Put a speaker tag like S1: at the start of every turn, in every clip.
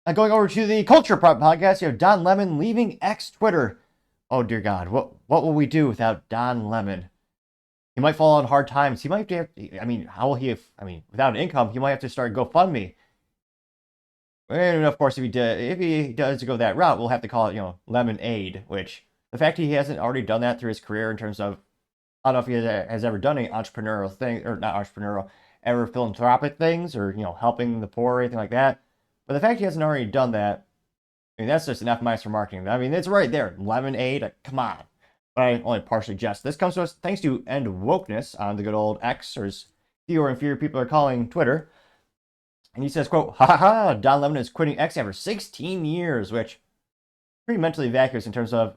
S1: Going over to the Culture Prop podcast, you have Don Lemon leaving X Twitter. Oh dear God, what will we do without Don Lemon? He might fall on hard times. He might have to, I mean, how will he have, I mean, without an income, he might have to start GoFundMe. And of course, if he does go that route, we'll have to call it, Lemon Aid, which the fact he hasn't already done that through his career in terms of, I don't know if he has ever done any entrepreneurial thing, or not entrepreneurial, ever philanthropic things, or, helping the poor or anything like that. But the fact he hasn't already done that, I mean, that's just enough mice for marketing. I mean, it's right there. Lemonade, come on. But I only partially jest. This comes to us thanks to End Wokeness on the good old X, or as fewer and fewer people are calling Twitter. And he says, quote, ha ha ha, Don Lemon is quitting X after 16 years, which pretty mentally vacuous in terms of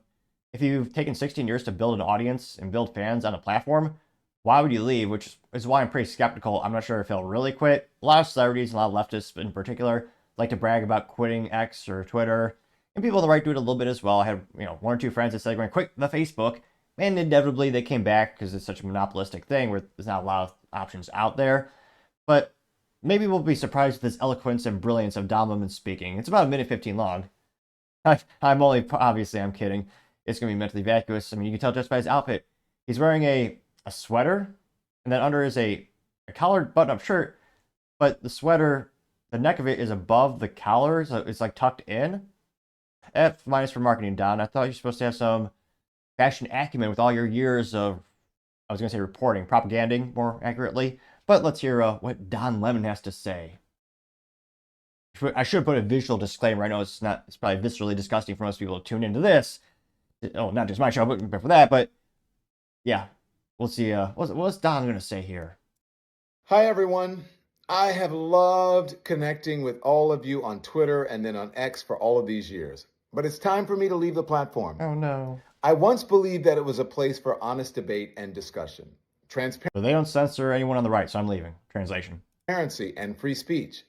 S1: if you've taken 16 years to build an audience and build fans on a platform, why would you leave? Which is why I'm pretty skeptical. I'm not sure if he'll really quit. A lot of celebrities, a lot of leftists in particular, like to brag about quitting X or Twitter. And people on the right do it a little bit as well. I had, one or two friends that said, going to quit the Facebook. And inevitably they came back because it's such a monopolistic thing where there's not a lot of options out there. But maybe we'll be surprised with this eloquence and brilliance of Don Lemon speaking. It's about a minute 15 long. Obviously, I'm kidding. It's going to be mentally vacuous. I mean, you can tell just by his outfit. He's wearing a sweater, and then under is a collared button-up shirt, but the sweater, the neck of it is above the collar, so it's like tucked in. F minus for marketing, Don. I thought you're supposed to have some fashion acumen with all your years of, I was going to say reporting, propaganding more accurately. But let's hear what Don Lemon has to say. I should put a visual disclaimer. I know it's probably viscerally disgusting for most people to tune into this. Oh, not just my show, but for that. But yeah, we'll see. What's Don going to say here?
S2: Hi, everyone. I have loved connecting with all of you on Twitter and then on X for all of these years. But it's time for me to leave the platform.
S1: Oh, no.
S2: I once believed that it was a place for honest debate and discussion,
S1: But they don't censor anyone on the right, so I'm leaving. Translation.
S2: transparency, and free speech.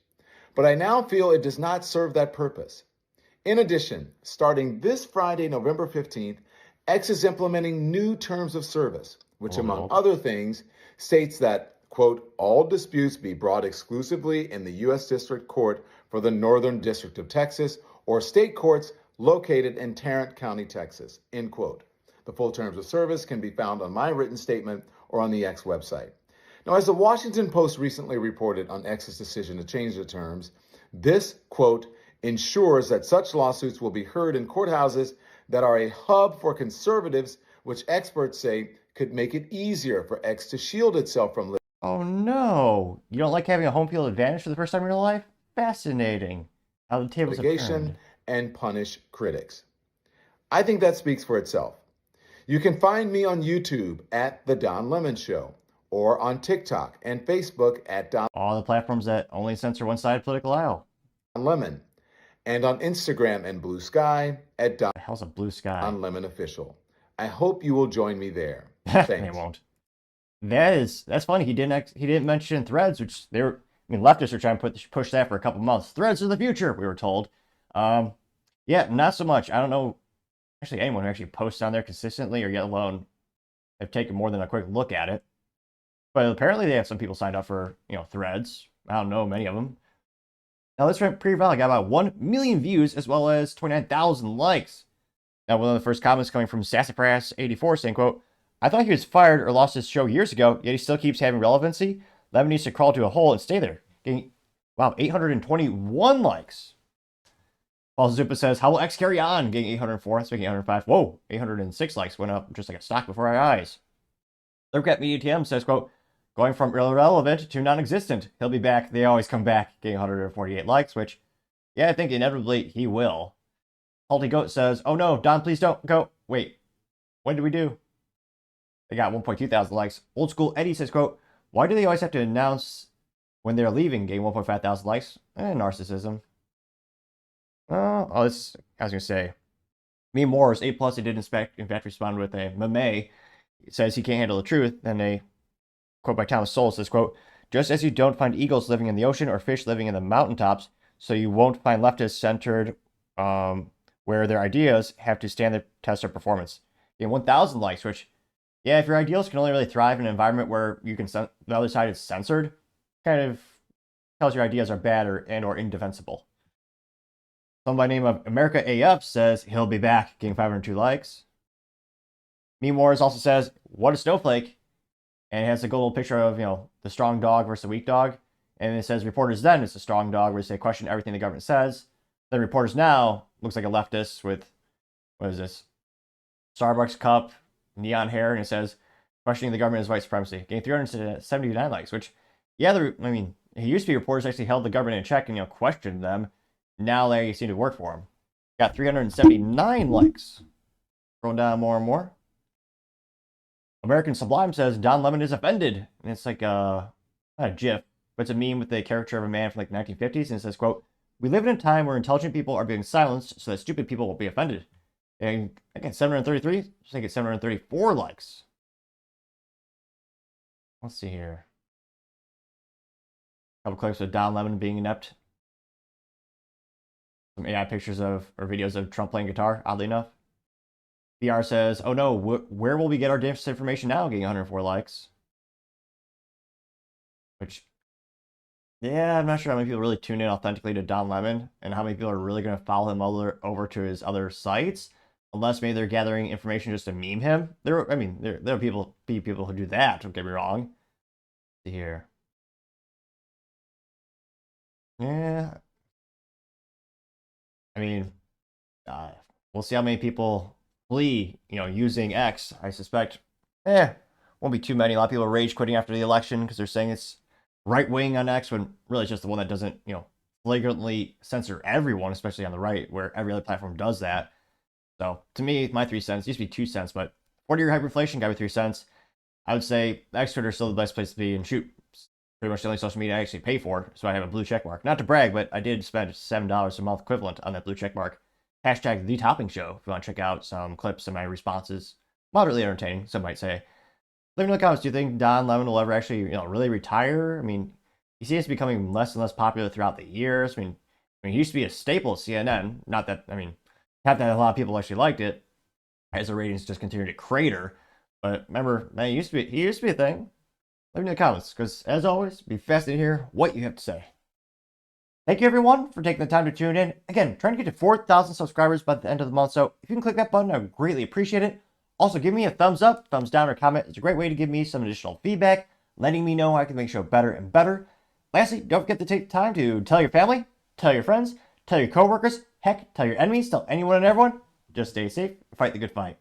S2: But I now feel it does not serve that purpose. In addition, starting this Friday, November 15th, X is implementing new terms of service, which, among other things, states that, quote, all disputes be brought exclusively in the U.S. District Court for the Northern District of Texas or state courts located in Tarrant County, Texas, end quote. The full terms of service can be found on my written statement or on the X website. Now, as the Washington Post recently reported on X's decision to change the terms, this, quote, ensures that such lawsuits will be heard in courthouses that are a hub for conservatives, which experts say could make it easier for X to shield itself from
S1: Oh no! You don't like having a home field advantage for the first time in your life? Fascinating. How the tables have
S2: litigation
S1: turned.
S2: and punish critics. I think that speaks for itself. You can find me on YouTube at The Don Lemon Show or on TikTok and Facebook at Don
S1: All the platforms that only censor one side of political aisle.
S2: Lemon, and on Instagram and Blue Sky at Don
S1: The hell's a blue sky?
S2: Lemon Official. I hope you will join me there.
S1: They
S2: Thanks.
S1: won't. That's funny. He didn't mention Threads, which leftists are trying to push that for a couple months. Threads are the future, we were told. Yeah, not so much. I don't know actually anyone who actually posts on there consistently, or yet alone have taken more than a quick look at it. But apparently they have some people signed up for Threads. I don't know many of them. Now this pretty viral got about 1 million views as well as 29,000 likes. Now one of the first comments coming from Sassafras84 saying, quote, I thought he was fired or lost his show years ago, yet he still keeps having relevancy. Lemon needs to crawl to a hole and stay there. Getting, wow, 821 likes. Paul Zupa says, how will X carry on? Getting 804, that's making 805. Whoa, 806 likes went up just like a stock before our eyes. Lurkat Media TM says, quote, going from irrelevant to non-existent. He'll be back. They always come back. Getting 148 likes, which, yeah, I think inevitably he will. Halty Goat says, oh no, Don, please don't go. Wait, what did we do? They got 1.2 thousand likes. Old School Eddie says, quote, why do they always have to announce when they're leaving? Getting 1.5 thousand likes. Narcissism. I was going to say. Me Morris, A+, he did in fact respond with a meme. It says he can't handle the truth. Then a quote by Thomas Sowell says, quote, just as you don't find eagles living in the ocean or fish living in the mountaintops, so you won't find leftists centered where their ideas have to stand the test of performance. Getting 1,000 likes, which, yeah, if your ideals can only really thrive in an environment where you can the other side is censored, kind of tells your ideas are bad or indefensible. Somebody named of America AF says he'll be back, getting 502 likes. Meme Wars also says, what a snowflake. And it has a good little picture of, the strong dog versus the weak dog. And it says reporters then it's a strong dog where they question everything the government says. Then reporters now looks like a leftist with, what is this? Starbucks cup, neon hair, and it says questioning the government is white supremacy. Getting 379 likes, which, yeah, it used to be reporters actually held the government in check and, questioned them. Now they seem to work for him. Got 379 likes. Scrolling down more and more. American Sublime says Don Lemon is offended. And it's like not a GIF, but it's a meme with the caricature of a man from like 1950s. And it says, quote, we live in a time where intelligent people are being silenced so that stupid people will be offended. And again, 733, just think it's 734 likes. Let's see here. A couple clips of Don Lemon being inept. Some AI pictures of, or videos of Trump playing guitar, oddly enough. BR says, oh no, where will we get our disinformation now? Getting 104 likes. Which, yeah, I'm not sure how many people really tune in authentically to Don Lemon and how many people are really going to follow him over to his other sites. Unless maybe they're gathering information just to meme him. There are people who do that, don't get me wrong. Let's see here. Yeah. We'll see how many people flee, using X. I suspect, won't be too many. A lot of people are rage quitting after the election because they're saying it's right wing on X, when really it's just the one that doesn't, flagrantly censor everyone, especially on the right, where every other platform does that. So to me, my 3 cents used to be 2 cents, but 40-year hyperinflation got me 3 cents. I would say X Twitter is still the best place to be, and shoot, pretty much the only social media I actually pay for, so I have a blue check mark. Not to brag, but I did spend $7 a month equivalent on that blue check mark. Hashtag The Topping Show if you want to check out some clips and my responses. Moderately entertaining, some might say. Leave in the comments, do you think Don Lemon will ever actually, really retire? He seems to be becoming less and less popular throughout the years. He used to be a staple at CNN. Not that a lot of people actually liked it, as the ratings just continued to crater. But remember, man, he used to be a thing. Leave in the comments, because as always, it'd be fascinating to hear what you have to say. Thank you, everyone, for taking the time to tune in. Again, trying to get to 4,000 subscribers by the end of the month, so if you can click that button, I would greatly appreciate it. Also, give me a thumbs up, thumbs down, or comment. It's a great way to give me some additional feedback, letting me know how I can make the show better and better. Lastly, don't forget to take the time to tell your family, tell your friends, tell your coworkers, heck, tell your enemies, tell anyone and everyone. Just stay safe, fight the good fight.